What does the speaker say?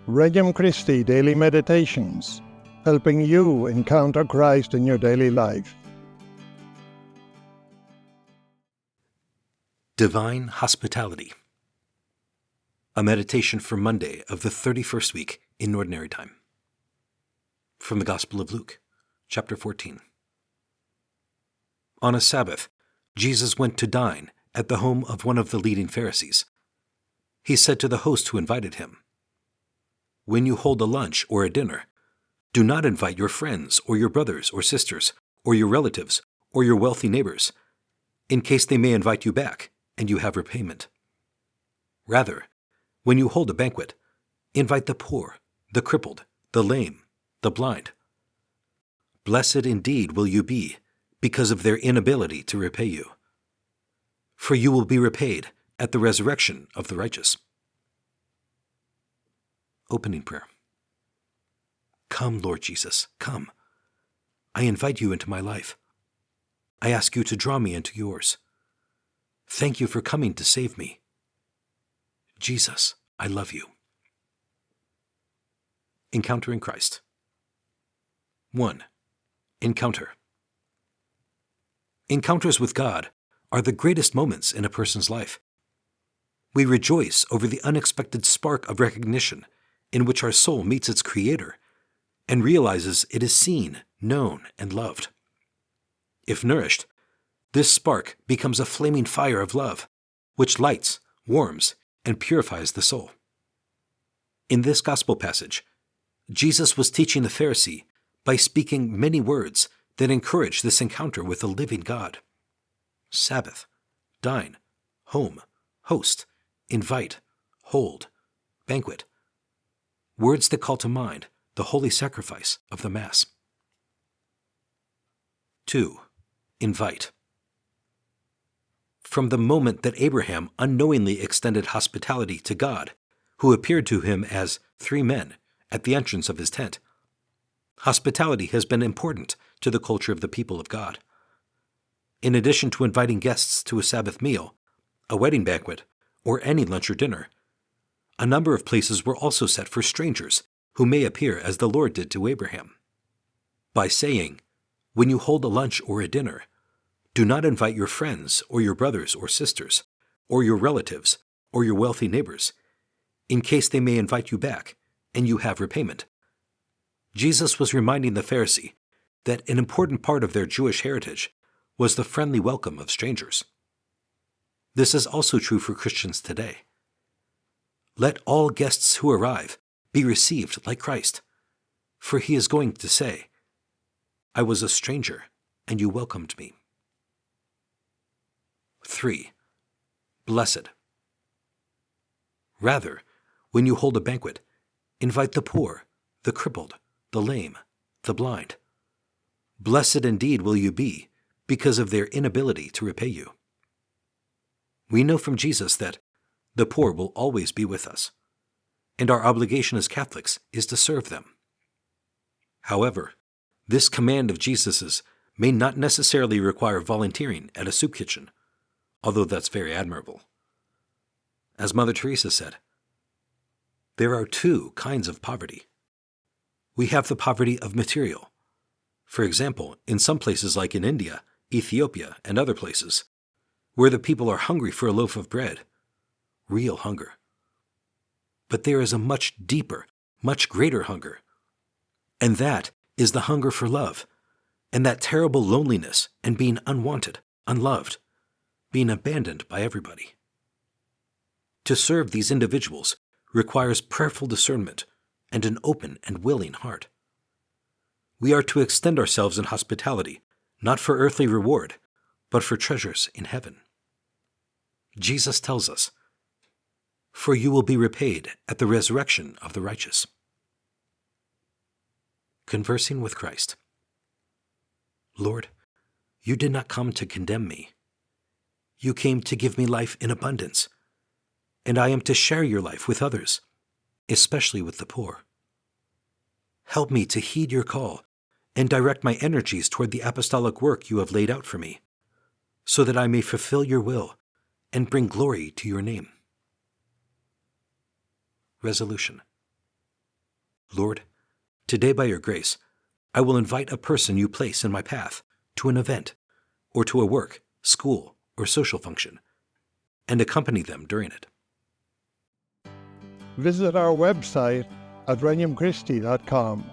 Regnum Christi Daily Meditations, helping you encounter Christ in your daily life. Divine Hospitality. A meditation for Monday of the 31st week in Ordinary Time. From the Gospel of Luke, chapter 14. On a Sabbath, Jesus went to dine at the home of one of the leading Pharisees. He said to the host who invited him, "When you hold a lunch or a dinner, do not invite your friends or your brothers or sisters or your relatives or your wealthy neighbors, in case they may invite you back and you have repayment. Rather, when you hold a banquet, invite the poor, the crippled, the lame, the blind. Blessed indeed will you be because of their inability to repay you. For you will be repaid at the resurrection of the righteous." Opening prayer. Come, Lord Jesus, come. I invite you into my life. I ask you to draw me into yours. Thank you for coming to save me. Jesus, I love you. Encountering Christ. 1. Encounter. Encounters with God are the greatest moments in a person's life. We rejoice over the unexpected spark of recognition in which our soul meets its Creator and realizes it is seen, known, and loved. If nourished, this spark becomes a flaming fire of love, which lights, warms, and purifies the soul. In this gospel passage, Jesus was teaching the Pharisee by speaking many words that encourage this encounter with the living God. Sabbath, dine, home, host, invite, hold, banquet. Words that call to mind the holy sacrifice of the Mass. 2. Invite. From the moment that Abraham unknowingly extended hospitality to God, who appeared to him as 3 men at the entrance of his tent, hospitality has been important to the culture of the people of God. In addition to inviting guests to a Sabbath meal, a wedding banquet, or any lunch or dinner, a number of places were also set for strangers who may appear as the Lord did to Abraham. By saying, "When you hold a lunch or a dinner, do not invite your friends or your brothers or sisters, or your relatives or your wealthy neighbors, in case they may invite you back and you have repayment," Jesus was reminding the Pharisee that an important part of their Jewish heritage was the friendly welcome of strangers. This is also true for Christians today. Let all guests who arrive be received like Christ, for he is going to say, "I was a stranger, and you welcomed me." 3. Blessed. Rather, when you hold a banquet, invite the poor, the crippled, the lame, the blind. Blessed indeed will you be because of their inability to repay you. We know from Jesus that the poor will always be with us, and our obligation as Catholics is to serve them. However, this command of Jesus's may not necessarily require volunteering at a soup kitchen, although that's very admirable. As Mother Teresa said, there are 2 kinds of poverty. We have the poverty of material. For example, in some places like in India, Ethiopia, and other places, where the people are hungry for a loaf of bread, real hunger. But there is a much deeper, much greater hunger, and that is the hunger for love, and that terrible loneliness and being unwanted, unloved, being abandoned by everybody. To serve these individuals requires prayerful discernment and an open and willing heart. We are to extend ourselves in hospitality, not for earthly reward, but for treasures in heaven. Jesus tells us, "For you will be repaid at the resurrection of the righteous." Conversing with Christ. Lord, you did not come to condemn me. You came to give me life in abundance, and I am to share your life with others, especially with the poor. Help me to heed your call and direct my energies toward the apostolic work you have laid out for me, so that I may fulfill your will and bring glory to your name. Resolution. Lord, today by your grace, I will invite a person you place in my path to an event, or to a work, school, or social function, and accompany them during it. Visit our website at regnumchristi.com